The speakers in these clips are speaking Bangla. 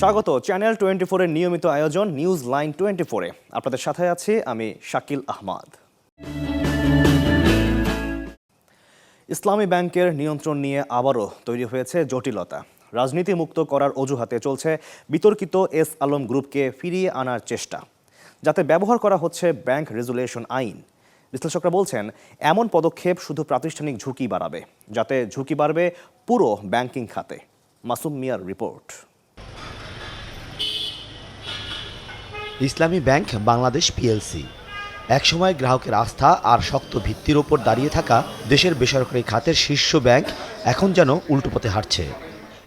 স্বাগত চ্যানেল 24 এর নিয়মিত আয়োজন নিউজ লাইন 24 এ। আপনাদের সাথে আছি আমি শাকিল আহমদ। ইসলামী ব্যাংকের নিয়ন্ত্রণ নিয়ে আবারও তৈরি হয়েছে জটিলতা। রাজনীতি মুক্ত করার অজুহাতে চলছে বিতর্কিত এস আলম গ্রুপকে ফিরিয়ে আনার চেষ্টা, যাতে ব্যবহার করা হচ্ছে ব্যাংক রেজুলেশন আইন। বিশ্লেষকরা বলছেন এমন পদক্ষেপ শুধু প্রাতিষ্ঠানিক ঝুঁকি বাড়াবে, যাতে ঝুঁকি বাড়বে পুরো ব্যাংকিং খাতে। মাসুম মিয়ার রিপোর্ট। ইসলামী ব্যাংক বাংলাদেশ পিএলসি একসময় গ্রাহকের আস্থা আর শক্ত ভিত্তির ওপর দাঁড়িয়ে থাকা দেশের বেসরকারি খাতের শীর্ষ ব্যাংক এখন যেন উল্টো পথে হাঁটছে।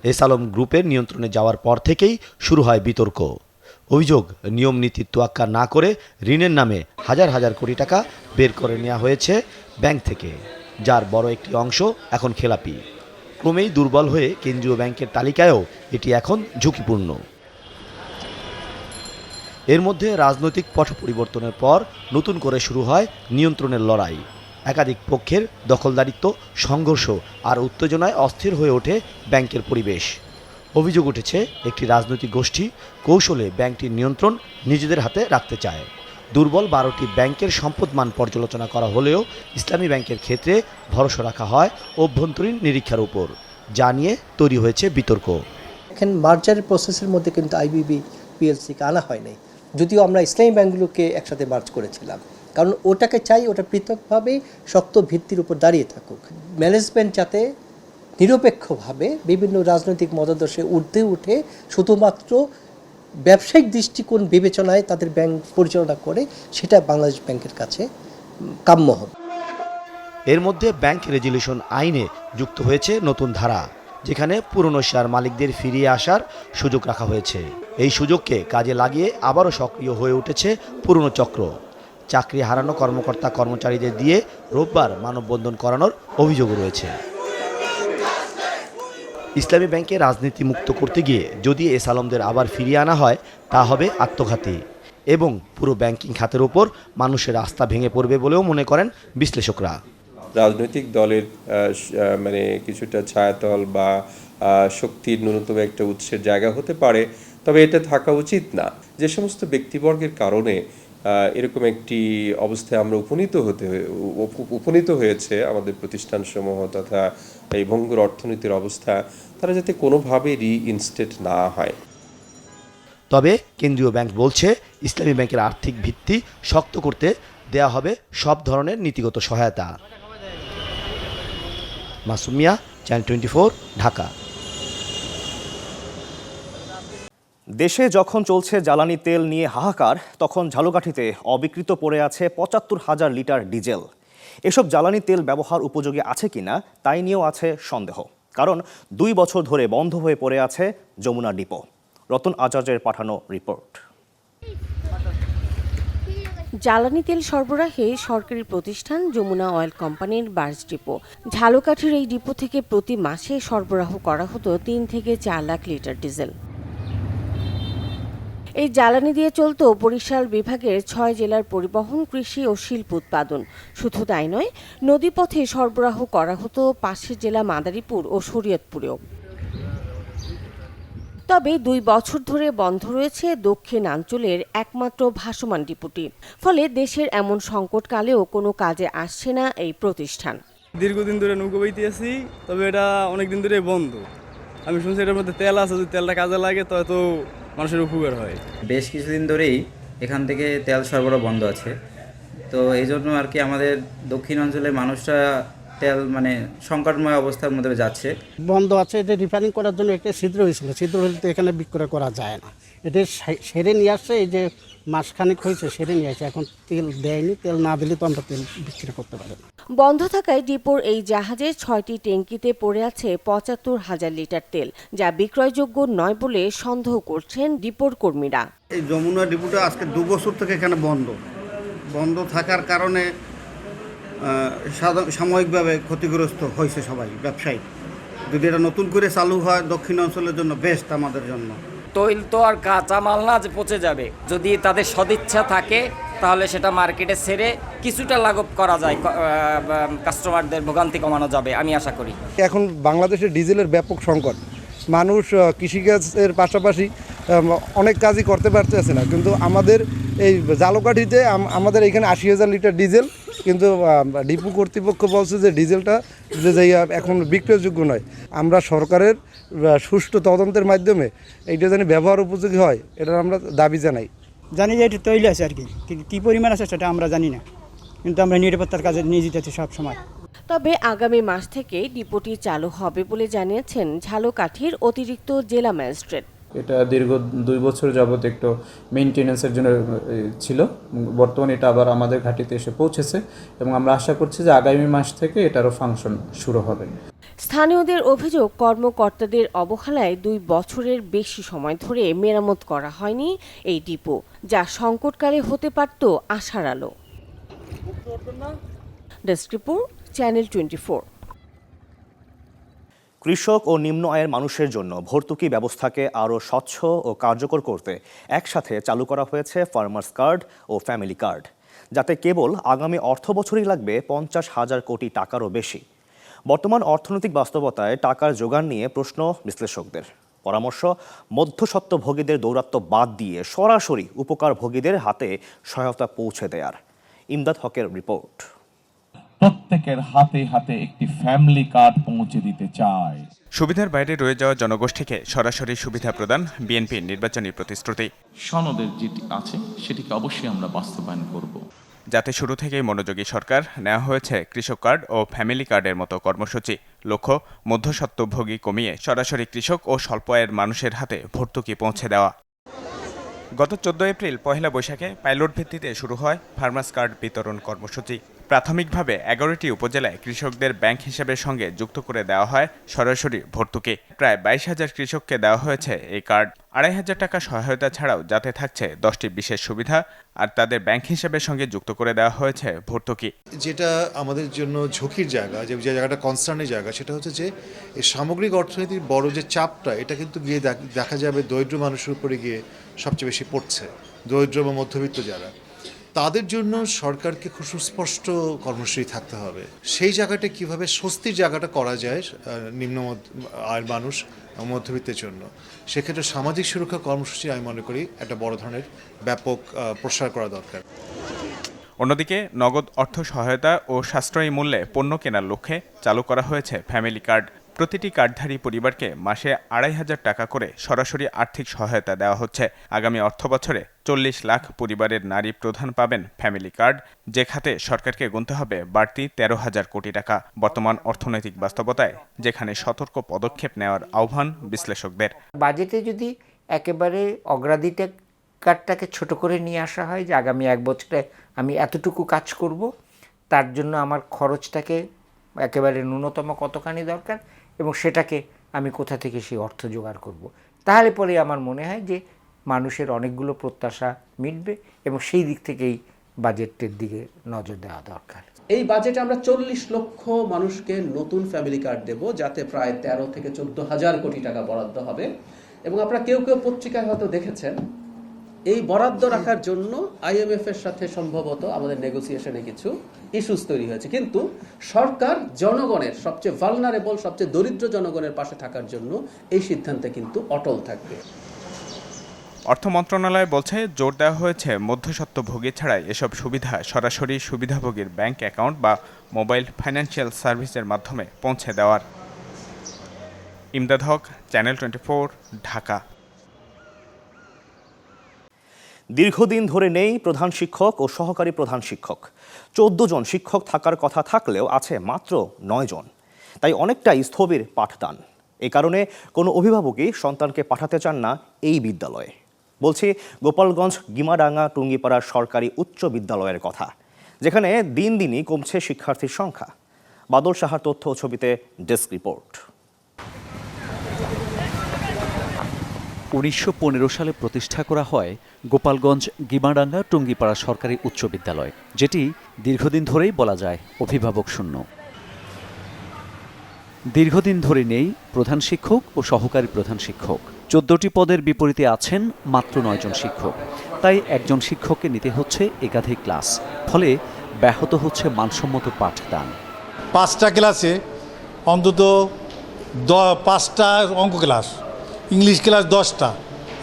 এস আলম গ্রুপের নিয়ন্ত্রণে যাওয়ার পর থেকেই শুরু হয় বিতর্ক। অভিযোগ, নিয়ম নীতির তোয়াক্কা না করে ঋণের নামে হাজার হাজার কোটি টাকা বের করে নেওয়া হয়েছে ব্যাংক থেকে, যার বড় একটি অংশ এখন খেলাপি। ক্রমেই দুর্বল হয়ে কেন্দ্রীয় ব্যাংকের তালিকায়ও এটি এখন ঝুঁকিপূর্ণ। এর মধ্যে রাজনৈতিক পট পরিবর্তনের পর নতুন করে শুরু হয় নিয়ন্ত্রণের লড়াই। একাধিক পক্ষের দখলদারিত্ব, সংঘর্ষ আর উত্তেজনায় অস্থির হয়ে ওঠে ব্যাংকের পরিবেশ। অভিযোগ উঠেছে একটি রাজনৈতিক গোষ্ঠী কৌশলে ব্যাংকটির নিয়ন্ত্রণ নিজেদের হাতে রাখতে চায়। দুর্বল 12টি ব্যাংকের সম্পদমান পর্যালোচনা করা হলেও ইসলামী ব্যাংকের ক্ষেত্রে ভরসা রাখা হয় অভ্যন্তরীণ নিরীক্ষার উপর, যা নিয়ে তৈরি হয়েছে বিতর্ক। এখন মার্জারের প্রসেসের মধ্যে কিন্তু আইবিবি পিএলসিকে আনা হয় নাই, যদিও আমরা ইসলামী ব্যাংকগুলোকে একসাথে মার্জ করেছিলাম, কারণ ওটাকে চাই ওটা পৃথকভাবে শক্ত ভিত্তির উপর দাঁড়িয়ে থাকুক। ম্যানেজমেন্ট যাতে নিরপেক্ষভাবে বিভিন্ন রাজনৈতিক মতাদর্শে ঊর্ধ্বে উঠে শুধুমাত্র ব্যবসায়িক দৃষ্টিকোণ বিবেচনায় তাদের ব্যাংক পরিচালনা করে, সেটা বাংলাদেশ ব্যাংকের কাছে কাম্য হবে। এর মধ্যে ব্যাংক রেজুলেশন আইনে যুক্ত হয়েছে নতুন ধারা, যেখানে পুরনো শেয়ার মালিকদের ফিরিয়ে আসার সুযোগ রাখা হয়েছে। এই সুযোগকে কাজে লাগিয়ে আবারও সক্রিয় হয়ে উঠেছে পুরনো চক্র। চাকরি হারানো কর্মকর্তা কর্মচারীদের দিয়ে রোববার মানববন্ধন করানোর অভিযোগও রয়েছে। ইসলামী ব্যাংকে রাজনীতি মুক্ত করতে গিয়ে যদি এস আলমদের আবার ফিরিয়ে আনা হয়, তা হবে আত্মঘাতী এবং পুরো ব্যাংকিং খাতের উপর মানুষের আস্থা ভেঙে পড়বে বলেও মনে করেন বিশ্লেষকরা। রাজনৈতিক দলের কিছুটা ছায়াতল বা শক্তির ন্যূনতম একটা উৎসের জায়গা হতে পারে, তবে এটা থাকা উচিত না। যে সমস্ত ব্যক্তিবর্গের কারণে এরকম একটি অবস্থায় আমরা উপনীত হয়েছে আমাদের প্রতিষ্ঠানসমূহ তথা এই ভঙ্গুর অর্থনীতির অবস্থা, তারা যাতে কোনোভাবে রিইনস্টেট না হয়। তবে কেন্দ্রীয় ব্যাংক বলছে ইসলামী ব্যাংকের আর্থিক ভিত্তি শক্ত করতে দেয়া হবে সব ধরনের নীতিগত সহায়তা। মাসুম মিয়া, চ্যানেল 24, ঢাকা। দেশে যখন চলছে জ্বালানি তেল নিয়ে হাহাকার, তখন ঝালকাঠিতে অবিকৃত পড়ে আছে ৭৫,০০০ লিটার ডিজেল। এসব জ্বালানি তেল ব্যবহার উপযোগী আছে কিনা তাই নিয়েও আছে সন্দেহ, কারণ ২ বছর ধরে বন্ধ হয়ে পড়ে আছে যমুনা ডিপো। রতন আচার্যের পাঠানো রিপোর্ট। জ্বালানি তেল সরবরাহে সরকারি প্রতিষ্ঠান যমুনা অয়েল কোম্পানির বার্জ ডিপো। ঝালকাঠির এই ডিপো থেকে প্রতি মাসে সরবরাহ করা হতো ৩ থেকে ৪ লাখ লিটার ডিজেল। এই জ্বালানি দিয়ে চলত বরিশাল বিভাগের ৬ জেলার পরিবহন, কৃষি ও শিল্প উৎপাদন। শুধু তাই নয়, নদীপথে সরবরাহ করা হতো পাশের জেলা মাদারীপুর ও শরীয়তপুরেও। তবে ২ বছর ধরে বন্ধ রয়েছে দক্ষিণাঞ্চলের একমাত্র ভাসমান ডিপোটি। ফলে দেশের এমন সংকটকালেও কোনো কাজে আসছে না এই প্রতিষ্ঠান। দীর্ঘদিন ধরে নৌকো বইতে আছি, তবে এটা অনেকদিন ধরে বন্ধ। আমি শুনছি এটার মধ্যে তেল আছে, যদি তেলটা কাজে লাগে তো মানুষের উপকার হয়। বেশ কিছুদিন ধরেই এখান থেকে তেল সরবরাহ বন্ধ আছে, তো এই জন্য আর কি আমাদের দক্ষিণ অঞ্চলের মানুষরা তেল সংকটময় অবস্থার মধ্যে যাচ্ছে। বন্ধ আছে, এটা রিফাইনিং করার জন্য একটা ছিদ্র হয়েছিল, ছিদ্র হলে তো এখানে বিক্রয় করা যায় না। এটা সেরে নিয়ে আসছে, এই যে মাসখানেক হয়েছে সেরে নিয়ে আসছে, এখন তেল দেয়নি। তেল না দিলে তো আমরা তেল বিক্রি করতে পারি না। বন্ধ থাকায় ডিপোর এই জাহাজের ৬টি ট্যাঙ্কিতে পড়ে আছে ৭৫,০০০ লিটার তেল, যা বিক্রয়যোগ্য নয় বলে সন্দেহ করছেন ডিপোর কর্মীরা। এই যমুনা ডিপোটা আজকে ২ বছর থেকে এখানে বন্ধ থাকার কারণে সাময়িকভাবে ক্ষতিগ্রস্ত হয়েছে সবাই, ব্যবসায়ী। যদি এটা নতুন করে চালু হয় দক্ষিণ অঞ্চলের জন্য বেস্ট, আমাদের জন্য। তৈল তো আর কাঁচা মাল না যে পচে যাবে, যদি তাদের সদিচ্ছা থাকে তাহলে সেটা মার্কেটে ছেড়ে কিছুটা লাঘব করা যায়, কাস্টমারদের ভোগান্তি কমানো যাবে আমি আশা করি। এখন বাংলাদেশে ডিজেলের ব্যাপক সংকট, মানুষ কৃষিকাজের পাশাপাশি অনেক কাজই করতে পারতেছে না। কিন্তু আমাদের এই জালকাঠিতে আমাদের এখানে 80,000 লিটার ডিজেল, কিন্তু ডিপো কর্তৃপক্ষ বলছে যে ডিজেলটা যে এখন বিক্রয়যোগ্য নয়। আমরা সরকারের সুষ্ঠু তদন্তের মাধ্যমে এইটা যেন ব্যবহার উপযোগী হয়, এটার আমরা দাবি জানাই। জানি যে এটা তৈরি আছে আর কি, কী পরিমাণ আছে সেটা আমরা জানি না, কিন্তু আমরা নিরাপত্তার কাজে নিয়ে যেতেছি সব সময়। তবে আগামী মাস থেকে ডিপোটি চালু হবে বলে জানিয়েছেন ঝালকাঠির অতিরিক্ত জেলা ম্যাজিস্ট্রেট। এটা দীর্ঘ 2 বছর যাবত একটু মেইনটেনেন্সের জন্য ছিল, বর্তমানে এটা আবার আমাদের ঘাটিতে এসে পৌঁছেছে এবং আমরা আশা করছি যে আগামী মাস থেকে এটারও ফাংশন শুরু হবে। স্থানীয়দের অভিযোগ, কর্মকর্তাদের অবহেলায় 2 বছরের বেশি সময় ধরে মেরামত করা হয়নি এই ডিপো, যা সংকটকালে হতে পারত আশার আলো। Desk report, channel 24। কৃষক ও নিম্ন আয়ের মানুষের জন্য ভর্তুকি ব্যবস্থাকে আরও স্বচ্ছ ও কার্যকর করতে একসাথে চালু করা হয়েছে ফার্মার্স কার্ড ও ফ্যামিলি কার্ড, যাতে কেবল আগামী অর্থবছরই লাগবে 50,000 কোটি টাকারও বেশি। বর্তমান অর্থনৈতিক বাস্তবতায় টাকার জোগান নিয়ে প্রশ্ন বিশ্লেষকদের। পরামর্শ, মধ্যস্বত্বভোগীদের দৌরাত্ম্য বাদ দিয়ে সরাসরি উপকারভোগীদের হাতে সহায়তা পৌঁছে দেয়ার। ইমদাদ হকের রিপোর্ট। প্রত্যেকের হাতে হাতে একটি ফ্যামিলি কার্ড পৌঁছে দিতে চায়। সুবিধার বাইরে রয়ে যাওয়া জনগোষ্ঠীকে সরাসরি সুবিধা প্রদান বিএনপির নির্বাচনী প্রতিশ্রুতি। সনদের যেটি আছে সেটিকে অবশ্যই আমরা বাস্তবায়ন করব। যাতে শুরু থেকেই মনোযোগী সরকার নেওয়া হয়েছে কৃষক কার্ড ও ফ্যামিলি কার্ডের মতো কর্মসূচি। লক্ষ্য, মধ্যস্বত্বভোগী কমিয়ে সরাসরি কৃষক ও স্বল্প আয়ের মানুষের হাতে ভর্তুকি পৌঁছে দেওয়া। গত 14 এপ্রিল পহেলা বৈশাখে পাইলট ভিত্তিতে শুরু হয় ফার্মার্স কার্ড বিতরণ কর্মসূচি। প্রাথমিকভাবে 11টি উপজেলায় কৃষকদের ব্যাংক হিসাবের সঙ্গে যুক্ত করে দেওয়া হয় সরাসরি ভর্তুকি। প্রায় 22,000 কৃষককে দেওয়া হয়েছে এই কার্ড। 2,500 টাকা সহায়তা ছাড়াও যাতে থাকছে 10টি বিশেষ সুবিধা, আর তাদের ব্যাংক হিসাবের সঙ্গে যুক্ত করে দেওয়া হয়েছে ভর্তুকি। যেটা আমাদের জন্য ঝুঁকির জায়গা, যে জায়গাটা কনসার্নের জায়গা, সেটা হচ্ছে যে এই সামগ্রিক অর্থনীতির বড় যে চাপটা, এটা কিন্তু গিয়ে দেখা যাবে দরিদ্র মানুষের উপরে গিয়ে সবচেয়ে বেশি পড়ছে। দরিদ্র বা মধ্যবিত্ত যারা, তাদের জন্য সরকারকে খুব সুস্পষ্ট কর্মসূচি থাকতে হবে। সেই জায়গাটা কিভাবে স্বস্তির জায়গাটা করা যায় নিম্ন আয়ের মানুষ, মধ্যবিত্তের জন্য, সেক্ষেত্রে সামাজিক সুরক্ষা কর্মসূচি আমি মনে করি একটা বড় ধরনের ব্যাপক প্রসার করা দরকার। অন্যদিকে নগদ অর্থ সহায়তা ও সাশ্রয়ী মূল্যে পণ্য কেনার লক্ষ্যে চালু করা হয়েছে ফ্যামিলি কার্ড। প্রতিটি কার্ডধারী পরিবারকে মাসে 2,500 টাকা করে সরাসরি আর্থিক সহায়তা দেওয়া হচ্ছে। আগামী অর্থবছরে 40 লাখ পরিবারের নারী প্রধান পাবেন ফ্যামিলি কার্ড, যে খাতে সরকারকে গুনতে হবে বাড়তি 13,000 কোটি টাকা। বর্তমান অর্থনৈতিক বাস্তবতায় যেখানে সতর্ক পদক্ষেপ নেওয়ার আহ্বান বিশ্লেষকদের। বাজেটে যদি একেবারে অগ্রাধিকারটাকে ছোট করে নিয়ে আসা হয় যে আগামী 1 বছরে আমি এতটুকু কাজ করব, তার জন্য আমার খরচটাকে একেবারে ন্যূনতম কতখানি দরকার এবং সেটাকে আমি কোথা থেকে সেই অর্থ জোগাড় করব, তাহলে পরে আমার মনে হয় যে মানুষের অনেকগুলো প্রত্যাশা মিটবে এবং সেই দিক থেকেই বাজেটের দিকে নজর দেওয়া দরকার। এই বাজেটে আমরা 40 লক্ষ মানুষকে নতুন ফ্যামিলি কার্ড দেব, যাতে প্রায় 13 থেকে 14,000 কোটি টাকা বরাদ্দ হবে। এবং আপনারা কেউ কেউ পত্রিকায় হয়তো দেখেছেন, এই বরাদ্দ রাখার জন্য IMF এর সাথে সম্ভবত আমাদের নেগোসিয়েশনে কিছু ইস্যুস তৈরি হয়েছে, কিন্তু সরকার জনগণের সবচেয়ে ভালনারেবল, সবচেয়ে দরিদ্র জনগণের পাশে থাকার জন্য এই সিদ্ধান্তে কিন্তু অটল থাকবে। অর্থ মন্ত্রণালয় বলছে, জোর দেওয়া হয়েছে মধ্যস্বত্বভোগী ছাড়াই এসব সুবিধা সরাসরি সুবিধাভোগীর ব্যাংক অ্যাকাউন্ট বা মোবাইল ফাইন্যান্সিয়াল সার্ভিসের মাধ্যমে পৌঁছে দেওয়ার। ইমদাদ হক, চ্যানেল 24, ঢাকা। দীর্ঘদিন ধরে নেই প্রধান শিক্ষক ও সহকারী প্রধান শিক্ষক। 14 জন শিক্ষক থাকার কথা থাকলেও আছে মাত্র 9 জন। তাই অনেকটাই স্থবির পাঠদান। এ কারণে কোনো অভিভাবকই সন্তানকে পাঠাতে চান না এই বিদ্যালয়ে। বলছি গোপালগঞ্জ গিমাডাঙ্গা টুঙ্গিপাড়ার সরকারি উচ্চ বিদ্যালয়ের কথা, যেখানে দিন দিনই কমছে শিক্ষার্থীর সংখ্যা। বাদল সাহার তথ্য ও ছবিতে ডেস্ক রিপোর্ট। 1915 সালে প্রতিষ্ঠা করা হয় গোপালগঞ্জ গিমাডাঙ্গা টুঙ্গিপাড়া সরকারি উচ্চ বিদ্যালয়, যেটি দীর্ঘদিন ধরেই বলা যায় অভিভাবক শূন্য। দীর্ঘদিন ধরে নেই প্রধান শিক্ষক ও সহকারী প্রধান শিক্ষক। 14টি পদের বিপরীতে আছেন মাত্র 9 জন শিক্ষক। তাই একজন শিক্ষককে নিতে হচ্ছে একাধিক ক্লাস, ফলে ব্যাহত হচ্ছে মানসম্মত পাঠদান। 5টা ক্লাসে অন্তত 5টা অঙ্ক ক্লাস, ইংলিশ ক্লাস 10টা,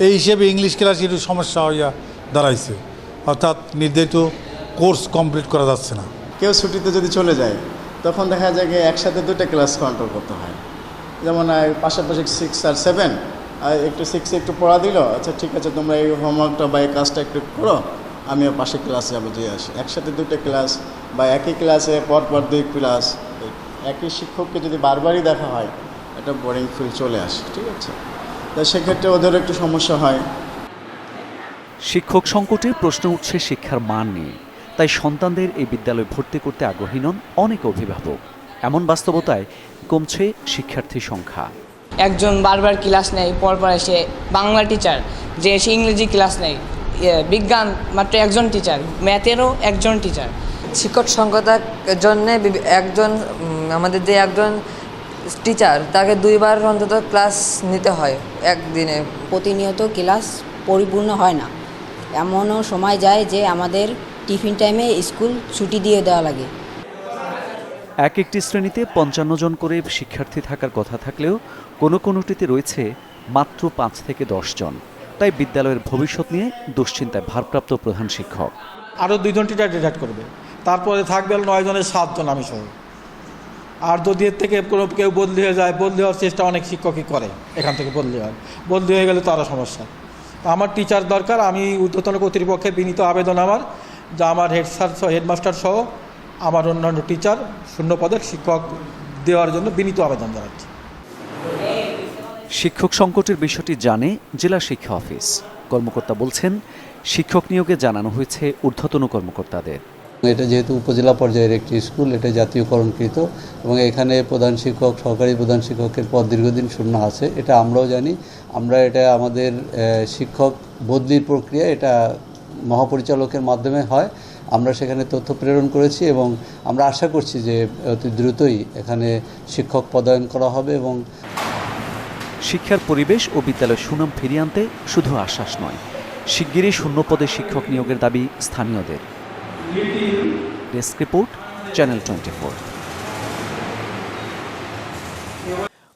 এই হিসেবে ইংলিশ ক্লাস একটু সমস্যা হইয়া দাঁড়াইছে, অর্থাৎ নির্ধারিত কোর্স কমপ্লিট করা যাচ্ছে না। কেউ ছুটিতে যদি চলে যায় তখন দেখা যায় যে একসাথে 2টা ক্লাস কন্ট্রোল করতে হয়। যেমন পাশাপাশি 6 আর 7, আর একটু 6-এ একটু পড়া দিল, আচ্ছা ঠিক আছে তোমরা এই হোমওয়ার্কটা বা এই কাজটা একটু করো, আমিও পাশে ক্লাসে যাবো দিয়ে আসি। একসাথে 2টা ক্লাস বা একই ক্লাসে পরপর 2 ক্লাস, একই শিক্ষককে যদি বারবারই দেখা হয় একটা বোরিং ফিল চলে আসে, ঠিক আছে? তা সেক্ষেত্রে ওদের একটু সমস্যা হয়। শিক্ষক সংকটে প্রশ্ন উঠছে শিক্ষার মান নিয়ে, তাই সন্তানদের এই বিদ্যালয়ে ভর্তি করতে আগ্রহী নন অনেক অভিভাবক। এমন বাস্তবতায় কমছে শিক্ষার্থীর সংখ্যা। একজন বারবার ক্লাস নেয়, পরপর এসে বাংলা টিচার, যে এসে ইংরেজি ক্লাস নেয়, বিজ্ঞান মাত্র একজন টিচার, ম্যাথেরও একজন টিচার। শিক্ষক সংকটের জন্য আমাদের যে একজন টিচার তাকে 2 বার অন্তত ক্লাস নিতে হয় একদিনে। প্রতিনিয়ত ক্লাস পরিপূর্ণ হয় না, এমনও সময় যায় যে আমাদের টিফিন টাইমে স্কুল ছুটি দিয়ে দেওয়া লাগে। এক একটি শ্রেণীতে 55 জন করে শিক্ষার্থী থাকার কথা থাকলেও কোনোটিতে রয়েছে মাত্র 5 থেকে 10 জন। তাই বিদ্যালয়ের ভবিষ্যৎ নিয়ে দুশ্চিন্তায় ভারপ্রাপ্ত প্রধান শিক্ষক। আরও 2 জন টিচার ডিডাক্ট করবে, তারপরে থাকবে 9 জনের 7 জন আমি সহ। আর যদি এর থেকে কেউ বদলি হয়ে যায়, বদলি হওয়ার চেষ্টা অনেক শিক্ষকই করে, এখান থেকে বদলি হয়ে গেলে তো আরও সমস্যা। আমার টিচার দরকার। আমি ঊর্ধ্বতন কর্তৃপক্ষে বিনীত আবেদন আমার, যা আমার হেডমাস্টার সহ আমার অন্যান্য টিচার শূন্য পদের শিক্ষক দেওয়ার জন্য বিনীত আবেদন জানাচ্ছি। শিক্ষক সংকটের বিষয়টি জানে জেলা শিক্ষা অফিস। কর্মকর্তা বলছেন, শিক্ষক নিয়োগে জানানো হয়েছে ঊর্ধ্বতন কর্মকর্তাদের। এটা যেহেতু উপজেলা পর্যায়ের একটি স্কুল, এটা জাতীয়করণকৃত এবং এখানে প্রধান শিক্ষক, সহকারী প্রধান শিক্ষকের পদ দীর্ঘদিন শূন্য আছে, এটা আমরাও জানি। আমরা এটা আমাদের শিক্ষক বদলির প্রক্রিয়া এটা মহাপরিচালকের মাধ্যমে হয়। আমরা সেখানে তথ্য প্রেরণ করেছি এবং আমরা আশা করছি যে অতি দ্রুতই এখানে শিক্ষক পদায়ন করা হবে। এবং শিক্ষার পরিবেশ ও বিদ্যালয়ের সুনাম ফিরিয়ে আনতে শুধু আশ্বাস নয়, শিগগিরই শূন্য পদে শিক্ষক নিয়োগের দাবি স্থানীয়দের। Desk report, channel 24।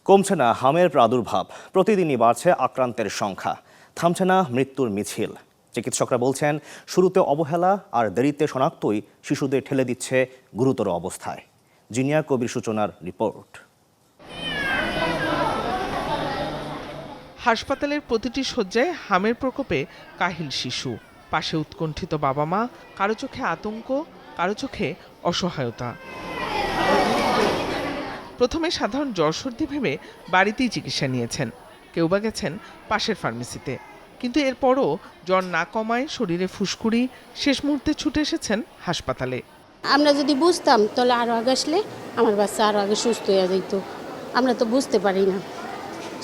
কমছে না হামের প্রাদুর্ভাব, প্রতিদিনই বাড়ছে আক্রান্তের সংখ্যা, থামছে না মৃত্যুর মিছিল। চিকিৎসকরা বলছেন, শুরুতে অবহেলা আর দেরিতে শনাক্তই শিশুদের ঠেলে দিচ্ছে গুরুতর অবস্থায়। জিনিয়া কবির সূচনার রিপোর্ট। হাসপাতালের প্রতিটি শয্যায় হামের প্রকোপে কাহিল শিশু, পাশে উৎকণ্ঠিত বাবা মা, কারো চোখে আতঙ্ক, কারো চোখে অসহায়তা। প্রথমে সাধারণ জ্বর সর্দি ভেবে বাড়িতেই চিকিৎসা নিয়েছেন, কেউ বা গেছেন পাশের ফার্মেসিতে। কিন্তু এরপরও জ্বর না কমায় শরীরে ফুসকুড়ি, শেষ মুহূর্তে ছুটে এসেছেন হাসপাতালে। আমরা যদি বুঝতাম তাহলে আরও আগে আসলে আমার বাচ্চা আরও আগে সুস্থ হয়ে যেত। আমরা তো বুঝতে পারি না,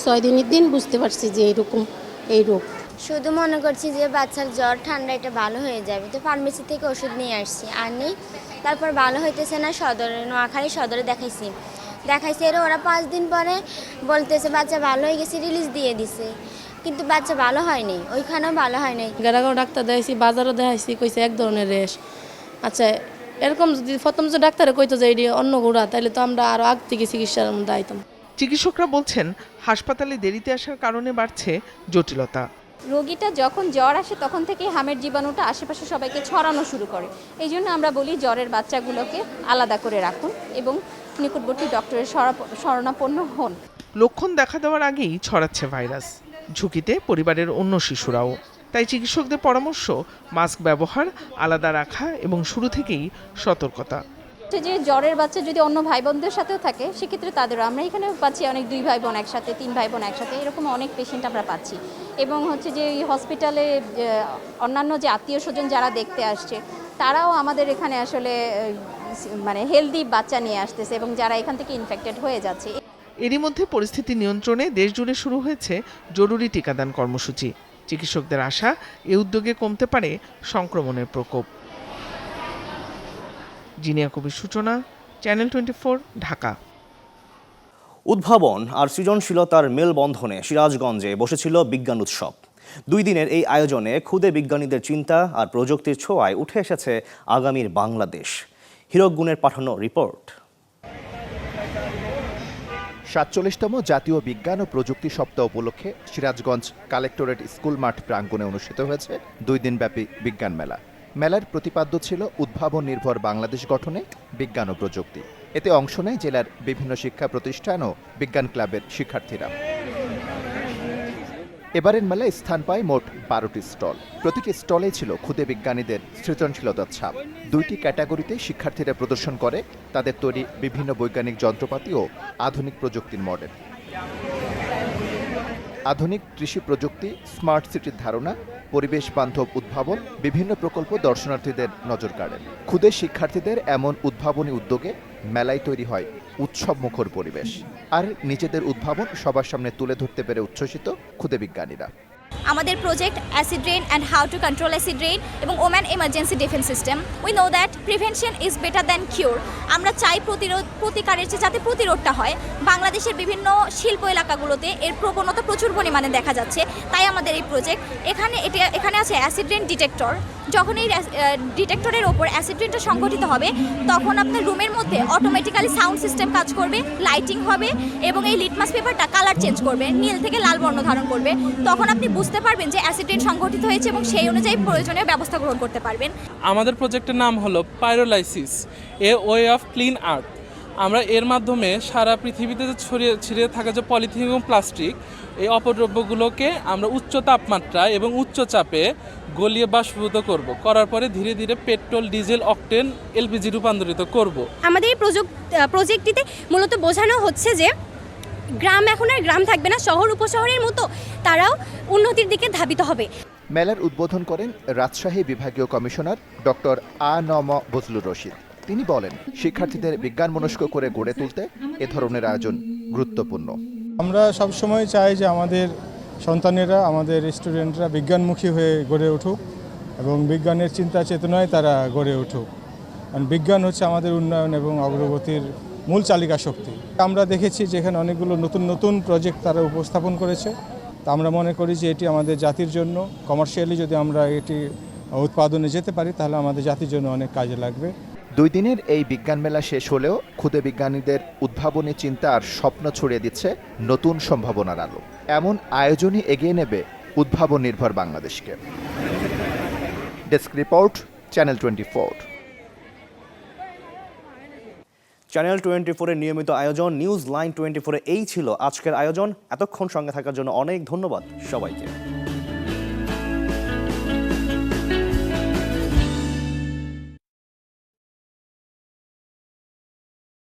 6 দিনের দিন বুঝতে পারছি যে এই রোগ। শুধু মনে করছি যে বাচ্চার জ্বর ঠান্ডা এটা ভালো হয়ে যাবে, তো ফার্মেসি থেকে ওষুধ নিয়ে আসছি, আনি তারপর ভালো হইতেছে না, নোয়াখালী সদরে দেখাইছি ওরা 5 দিন পরে বলতেছে বাচ্চা ভালো হয়ে গেছে, রিলিজ দিয়ে দিছে, কিন্তু বাচ্চা ভালো হয়নি, ওইখানেও ভালো হয় নাই। গাড়াগাঁও ডাক্তার দেখাইছি, বাজারও দেখাইছি, কইছে এক ধরনের রেশ। আচ্ছা এরকম যদি প্রথম যে ডাক্তারে কইতো যে এটি অন্য গোড়া, তাহলে তো আমরা আরও আগ থেকে চিকিৎসার মধ্যে আইতাম। চিকিৎসকরা বলছেন, হাসপাতালে দেরিতে আসার কারণে বাড়ছে জটিলতা। রোগীটা যখন জ্বর আসে তখন থেকেই হামের জীবাণুটা আশেপাশে সবাইকে ছড়ানো শুরু করে। এই জন্য আমরা বলি জ্বরের বাচ্চাগুলোকে আলাদা করে রাখুন এবং নিকটবর্তী ডক্টরের শরণাপন্ন হন। লক্ষণ দেখা দেওয়ার আগেই ছড়াচ্ছে ভাইরাস, ঝুঁকিতে পরিবারের অন্য শিশুরাও। তাই চিকিৎসকদের পরামর্শ, মাস্ক ব্যবহার, আলাদা রাখা এবং শুরু থেকেই সতর্কতা। যে জ্বরের বাচ্চা যদি অন্য ভাই বোনদের সাথেও থাকে, সেক্ষেত্রে তাদেরও আমরা এখানে পাচ্ছি অনেক 2 ভাই বোন একসাথে, 3 ভাই বোন একসাথে, এরকম অনেক পেশেন্ট আমরা পাচ্ছি। এবং যে এই হসপিটালে অন্যান্য যে আত্মীয় স্বজন যারা দেখতে আসছে, তারাও আমাদের এখানে আসলে হেলদি বাচ্চা নিয়ে আসতেছে এবং যারা এখান থেকে ইনফেক্টেড হয়ে যাচ্ছে। এরই মধ্যে পরিস্থিতি নিয়ন্ত্রণে দেশজুড়ে শুরু হয়েছে জরুরি টিকাদান কর্মসূচি। চিকিৎসকদের আশা, এ উদ্যোগে কমতে পারে সংক্রমণের প্রকোপ। জিনিয়া কবির সূচনা, চ্যানেল 24, ঢাকা। উদ্ভাবন আর সৃজনশীলতার মেলবন্ধনে সিরাজগঞ্জে বসেছিল বিজ্ঞান উৎসব। 2 দিনের এই আয়োজনে ক্ষুদে বিজ্ঞানীদের চিন্তা আর প্রযুক্তির ছোঁয়ায় উঠে এসেছে আগামীর বাংলাদেশ। হীরক গুণের পাঠানো রিপোর্ট। 47তম জাতীয় বিজ্ঞান ও প্রযুক্তি সপ্তাহ উপলক্ষে সিরাজগঞ্জ কালেক্টরেট স্কুল মাঠ প্রাঙ্গণে অনুষ্ঠিত হয়েছে 2 দিনব্যাপী বিজ্ঞান মেলা। মেলার প্রতিপাদ্য ছিল উদ্ভাবন নির্ভর বাংলাদেশ গঠনে বিজ্ঞান ও প্রযুক্তি। এতে অংশ নেয় জেলার বিভিন্ন শিক্ষা প্রতিষ্ঠান ও বিজ্ঞান ক্লাবের শিক্ষার্থীরা। এবারের মেলায় স্থান পায় মোট 12টি স্টল। প্রতিটি স্টলে ছিল ক্ষুদে বিজ্ঞানীদের সৃজনশীলতার ছাপ। 2টি ক্যাটাগরিতে শিক্ষার্থীরা প্রদর্শন করে তাদের তৈরি বিভিন্ন বৈজ্ঞানিক যন্ত্রপাতি ও আধুনিক প্রযুক্তির মডেল। আধুনিক কৃষি প্রযুক্তি, স্মার্ট সিটির ধারণা, পরিবেশ বান্ধব উদ্ভাবন, বিভিন্ন প্রকল্প দর্শনার্থীদের নজর কাড়ে। ক্ষুদে শিক্ষার্থীদের এমন উদ্ভাবনী উদ্যোগে মেলায় তৈরি হয় উৎসব মুখর পরিবেশ। আর নিজেদের উদ্ভাবন সবার সামনে তুলে ধরতে পেরে উচ্ছ্বসিত ক্ষুদে বিজ্ঞানীরা। আমাদের project acid rain and how to control acid rain এবং woman emergency defence system. We know that prevention is better than cure. আমরা চাই প্রতিকারের চেয়ে যাতে প্রতিরোধটা হয়। বাংলাদেশের বিভিন্ন শিল্প এলাকাগুলোতে এর প্রবণতা প্রচুর পরিমাণে দেখা যাচ্ছে, তাই আমাদের এই প্রজেক্ট। এখানে আছে অ্যাসিড রেইন ডিটেক্টর। যখন এই ডিটেক্টরের ওপর অ্যাসিড রেইনটা সংঘটিত হবে তখন আপনার রুমের মধ্যে অটোমেটিক্যালি সাউন্ড সিস্টেম কাজ করবে, লাইটিং হবে এবং এই লিটমাস পেপারটা কালার চেঞ্জ করবে, নীল থেকে লাল বর্ণ ধারণ করবে। তখন আপনি বুঝতে পারবেন যে অ্যাসিড রেইন সংঘটিত হয়েছে এবং সেই অনুযায়ী প্রয়োজনীয় ব্যবস্থা গ্রহণ করতে পারবেন। আমাদের প্রজেক্টের নাম হলো pyrolysis, a way of clean earth. আমরা এর মাধ্যমে সারা পৃথিবীতে ছড়িয়ে থাকা যে পলিথিন এবং প্লাস্টিক, এই অপদ্রব্যগুলোকে আমরা উচ্চ তাপমাত্রা এবং উচ্চ চাপে গলিয়ে বাষ্পীভূত করার পরে ধীরে ধীরে পেট্রোল, ডিজেল, অকটেন, এলপিজি রূপান্তরিত করব। আমাদের এই প্রজেক্টটিতে মূলত বোঝানো হচ্ছে যে গ্রাম এখন আর গ্রাম থাকবে না, শহর উপশহরের মতো তারাও উন্নতির দিকে ধাবিত হবে। মেলার উদ্বোধন করেন রাজশাহী বিভাগীয় কমিশনার ডক্টর আ.ন.ম বজলুর রশিদ। তিনি বলেন, শিক্ষার্থীদের বিজ্ঞান মনস্ক করে গড়ে তুলতে এ ধরনের আয়োজন গুরুত্বপূর্ণ। আমরা সবসময় চাই যে আমাদের সন্তানেরা, আমাদের স্টুডেন্টরা বিজ্ঞানমুখী হয়ে গড়ে উঠুক এবং বিজ্ঞানের চিন্তা চেতনায় তারা গড়ে উঠুক। কারণ বিজ্ঞান হচ্ছে আমাদের উন্নয়ন এবং অগ্রগতির মূল চালিকা শক্তি। আমরা দেখেছি যে এখানে অনেকগুলো নতুন নতুন প্রজেক্ট তারা উপস্থাপন করেছে। তা আমরা মনে করি যে এটি আমাদের জাতির জন্য, কমার্শিয়ালি যদি আমরা এটি উৎপাদনে যেতে পারি তাহলে আমাদের জাতির জন্য অনেক কাজে লাগবে। 2 দিনের এই বিজ্ঞান মেলা শেষ হলেও ক্ষুদে বিজ্ঞানীদের উদ্ভাবনী চিন্তা আর স্বপ্ন ছড়িয়ে দিচ্ছে নতুন সম্ভাবনার আলো। এমন আয়োজনই এগিয়ে নেবে উদ্ভাবন নির্ভর বাংলাদেশকে। Desk report, channel 24। চ্যানেল 24-এর নিয়মিত আয়োজন নিউজ লাইন 24-এ এই ছিল আজকের আয়োজন। এতক্ষণ সঙ্গে থাকার জন্য অনেক ধন্যবাদ সবাইকে।